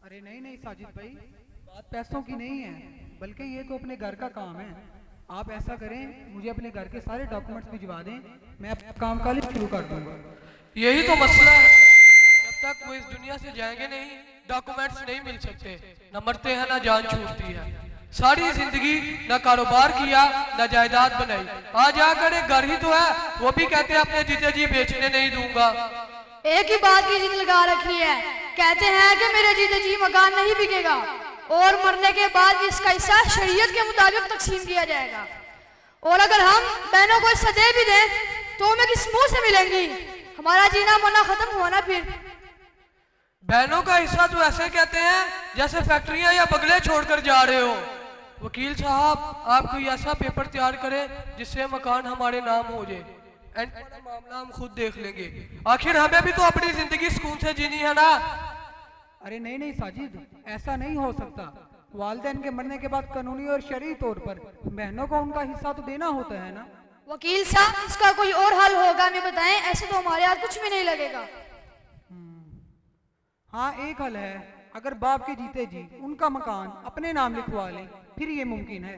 अरे नहीं नहीं साजिद भाई, बात पैसों की नहीं है, बल्कि ये तो अपने घर का काम है। आप ऐसा करें, मुझे अपने घर के सारे डॉक्यूमेंट्स भिजवा दें, मैं अपना काम काज शुरू कर दूंगा। यही तो मसला है, जब तक वो इस दुनिया से जाएंगे नहीं, डॉक्यूमेंट्स नहीं मिल सकते। न मरते हैं ना जान छूटती है। सारी जिंदगी न कारोबार किया न जायदाद बनाई, आज आकर एक घर ही तो है, वो भी कहते हैं अपने जीते जी बेचने नहीं दूंगा। एक ही बात की जिद लगा रखी है, कहते हैं कि मेरे जीते जी मकान नहीं बिकेगा और मरने के बाद इसका हिस्सा शरीयत के मुताबिक तकसीम किया जाएगा। और अगर हम बहनों को हिस्सा दे भी दें तो हमें किस मुंह से मिलेंगी? हमारा जीना मरना खत्म हुआ ना फिर। बहनों का हिस्सा तो ऐसे कहते हैं जैसे फैक्ट्रियां या बगले छोड़कर जा रहे हो। वकील साहब, आप कोई ऐसा पेपर तैयार करें जिससे मकान हमारे नाम हो जाए, एंड मामला हम खुद देख लेंगे। आखिर हमें भी तो अपनी जिंदगी सुकून से जीनी है ना। अरे नहीं नहीं साजिद, ऐसा नहीं हो सकता। वालिदैन के मरने के बाद कानूनी और शरई तौर पर बहनों को उनका हिस्सा तो देना होता है ना। वकील साहब, इसका कोई और हल होगा हमें बताएं, ऐसे तो हमारे हाथ कुछ भी नहीं लगेगा। हाँ, एक हल है, अगर बाप के जीते जी उनका मकान अपने नाम लिखवा लें, फिर ये मुमकिन है।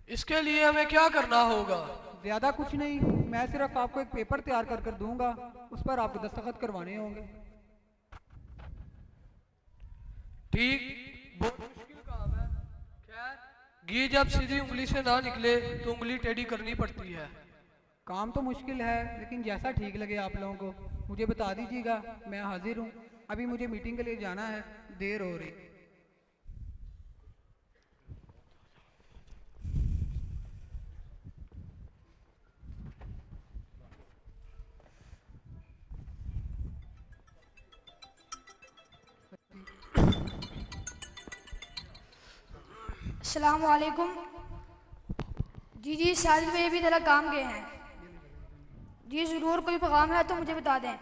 इसके लिए हमें क्या करना होगा? ज्यादा कुछ नहीं, मैं सिर्फ आपको एक पेपर तैयार कर दूंगा, उस पर आपको दस्तखत करवाने होंगे। ठीक, बहुत मुश्किल काम है। खैर, घी जब सीधी उंगली से ना निकले तो उंगली टेढ़ी करनी पड़ती है। काम तो मुश्किल है, लेकिन जैसा ठीक लगे आप लोगों को मुझे बता दीजिएगा, मैं हाजिर हूँ। अभी मुझे मीटिंग के लिए जाना है, देर हो रही। अस्सलाम वालेकुम। जी साजिद भाई भी ज़रा काम गए हैं। जी ज़रूर, कोई पैगाम है तो मुझे बता दें।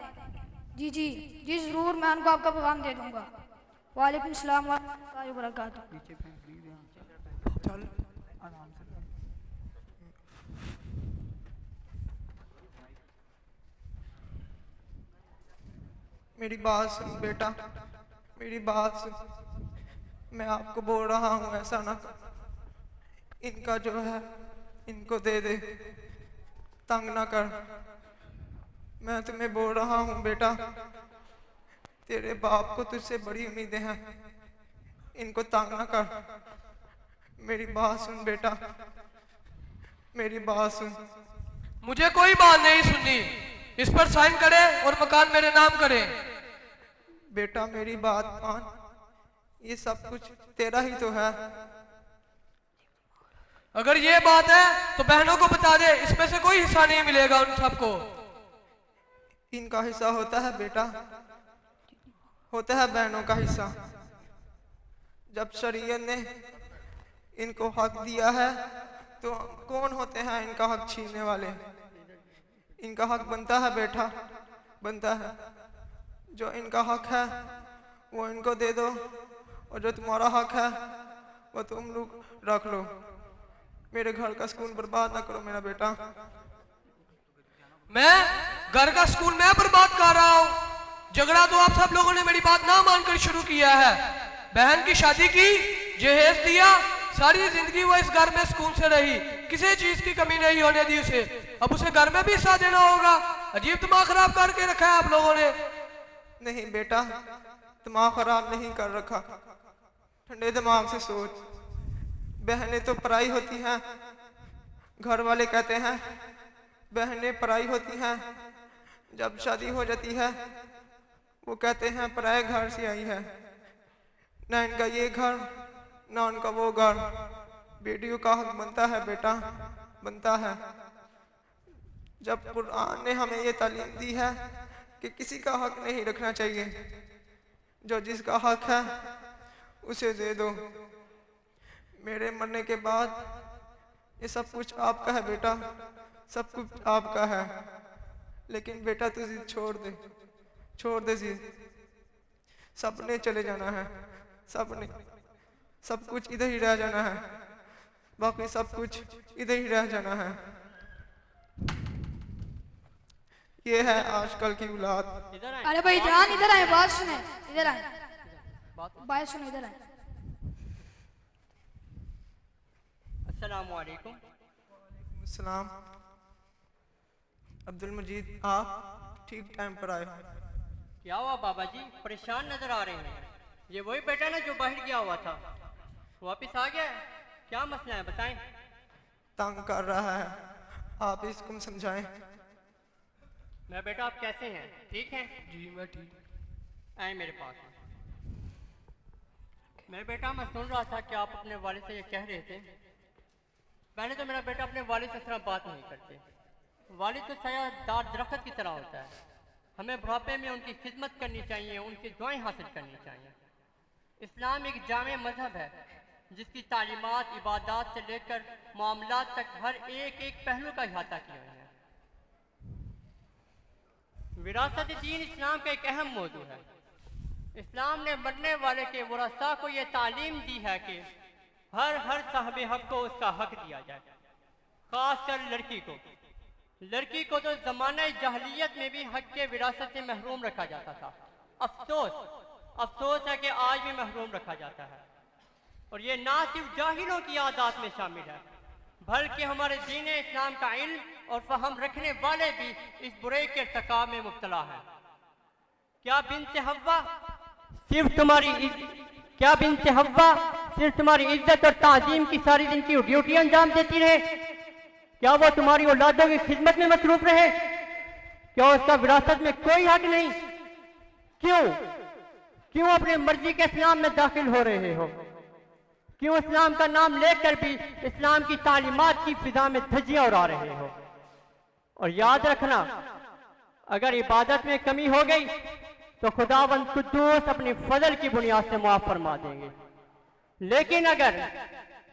जी ज़रूर, मैं उनको आपका पैगाम दे दूंगा। वालेकुम सलाम व रहमतुल्लाहि व बरकातहू। मेरी बात सुन बेटा, मेरी बात सुन। मैं आपको बोल रहा हूँ ऐसा ना कर। इनका जो है इनको दे दे, तंग ना कर। मैं तुम्हें बोल रहा हूँ बेटा, तेरे बाप को तुझसे बड़ी उम्मीदें हैं, इनको तंग ना कर। मेरी बात सुन बेटा, मेरी बात सुन। मुझे कोई बात नहीं सुननी, इस पर साइन करे और मकान मेरे नाम करे। बेटा मेरी बात मान, ये सब कुछ तेरा ही तो है। अगर ये बात है तो बहनों को बता दे, इसमें से कोई हिस्सा नहीं मिलेगा उन सबको। इनका हिस्सा होता है बेटा, होता है बहनों का हिस्सा। जब शरीयत ने इनको हक दिया है तो कौन होते हैं इनका हक छीनने वाले? इनका हक बनता है बेटा, बनता है। जो इनका हक है वो इनको दे दो, और जो तुम्हारा हक है वो तुम लोग रख लो। मेरे घर का सुकून बर्बाद ना करो मेरा बेटा। मैं घर का सुकून मैं बर्बाद कर रहा हूँ? झगड़ा तो आप सब लोगों ने मेरी बात ना मानकर शुरू किया है। बहन की शादी की, जहेज दिया, सारी जिंदगी वो इस घर में सुकून से रही, किसी चीज की कमी नहीं होने दी उसे। अब उसे घर में भी हिस्सा देना होगा? अजीब दिमाग खराब करके रखा है आप लोगों ने। नहीं बेटा, दिमाग खराब नहीं कर रखा, ठंडे दिमाग से सोच। बहनें तो पराई होती हैं, घर वाले कहते हैं बहनें पराई होती हैं। जब शादी हो जाती है वो कहते हैं पराए घर से आई है। ना इनका ये घर ना उनका वो घर। बेटियों का हक बनता है बेटा, बनता है। जब कुरान ने हमें ये तालीम दी है कि किसी का हक नहीं रखना चाहिए, जो जिसका हक है उसे दे दो। मेरे मरने के बाद ये सब कुछ आपका है बेटा, सब कुछ आपका है। लेकिन बेटा तू जिद छोड़ दे, छोड़ दे जिद। सबने चले जाना है, सबने, सब कुछ इधर ही रह जाना है, बाकी सब कुछ इधर ही रह जाना है। ये है आजकल की औलाद। अरे भाई जान, इधर आए, बात सुने, इधर आए। बाय सुनो इधर आए। अस्सलामु अलैकुम। सलाम। अब्दुल मजीद, आप ठीक टाइम पर आए हो। क्या हुआ बाबा जी, परेशान नजर आ रहे हैं? ये वही बेटा ना जो बाहर गया हुआ था, वापस आ गया है? क्या मसला है बताएं। तंग कर रहा है, आप इसको समझाएं। मैं बेटा, आप कैसे हैं? ठीक हैं? जी मैं ठीक। आए मेरे पास। मेरे बेटा, मैं सुन रहा था कि आप अपने वालिद से ये कह रहे थे। पहले तो मेरा बेटा अपने वालिद से इस तरह बात नहीं करते। वालिद तो सायादार दरख्त की तरह होता है। हमें बुढ़ापे में उनकी खिदमत करनी चाहिए, उनकी दुआएं हासिल करनी चाहिए। इस्लाम एक जामे मजहब है जिसकी तालीमात इबादत से लेकर मामलात तक हर एक एक पहलू का अहाता किया है। विरासत दीन इस्लाम का एक अहम मौजू है। इस्लाम ने मरने वाले के वरसा को यह तालीम दी है कि हर साहब हक को उसका हक दिया जाए, खासकर लड़की को। लड़की को तो ज़माने जहलियत में भी हक के विरासत से महरूम रखा जाता था। अफसोस है कि आज भी महरूम रखा जाता है। और ये ना सिर्फ जाहिलों की आदत में शामिल है, बल्कि हमारे दीन इस्लाम का इल्म और फहम रखने वाले भी इस बुराई के इर्तिकाब में मुब्तला है। क्या बिन्ते हव्वा सिर्फ तुम्हारी इज्जत और ताजीम की सारी जिंदगी ड्यूटी अंजाम देती रहे? क्या वो तुम्हारी औलादों की खिदमत में मसरूफ रहे? क्या उसका विरासत में कोई हक नहीं? क्यों अपनी मर्जी के इस्लाम में दाखिल हो रहे हो? क्यों इस्लाम का नाम लेकर भी इस्लाम की तालीमात की फिजा में धज्जियां उड़ा रहे हो? और याद रखना, अगर इबादत में कमी हो गई तो खुदावंद कुद्दूस अपनी फजल की बुनियाद से माफ फरमा देंगे। लेकिन अगर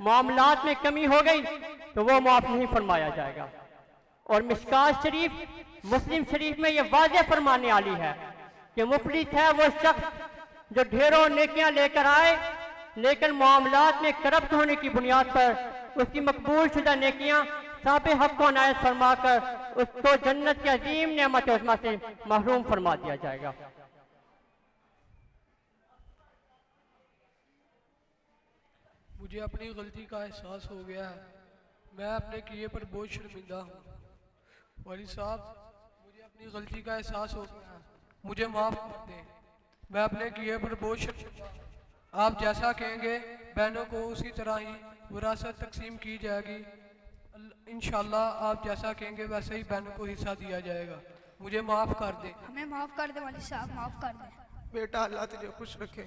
मामलात में कमी हो गई तो वो माफ नहीं फरमाया जाएगा। और मिशकात शरीफ, मुस्लिम शरीफ में ये वाज़ेह फरमाने वाली है कि मुफलिस है वो शख्स जो ढेरों नेकियां लेकर आए लेकिन मामलात में करप्ट होने की बुनियाद पर उसकी मकबूल शुदा नेकियां साबे हक को अनायत फरमा कर उसको जन्नत की अजीम नेमत उस्मा से महरूम फरमा दिया जाएगा। मुझे अपनी गलती का एहसास हो गया है। मैं अपने किए पर बहुत शर्मिंदा हूँ। वालिद साहब, मुझे अपनी गलती का एहसास हो गया है, मुझे माफ़ कर दें। मैं अपने किए पर बहुत शर्मिंदा हूँ। आप जैसा कहेंगे बहनों को उसी तरह ही विरासत तकसीम की जाएगी। इंशाल्लाह आप जैसा कहेंगे वैसे ही बहनों को हिस्सा दिया जाएगा। मुझे माफ़ कर दें। हमें माफ कर दे वालिद साहब, माफ कर दे। बेटा, अल्लाह तुझे खुश रखे,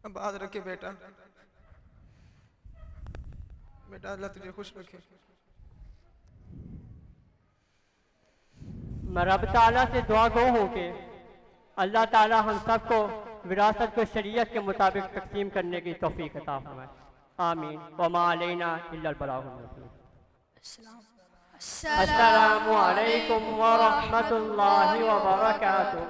आबाद रखे। बेटा, अल्लाह तुझे खुश रखे। मैं रब ताला से दुआ गो हूँ कि अल्लाह ताला हम सबको विरासत को शरीयत के मुताबिक तकसीम करने की तौफीक अता फरमाए। आमीन। वमा अलैना इल्लल बलागुल मुबीन। अस्सलामु अलैकुम व रहमतुल्लाहि व बरकातुहू।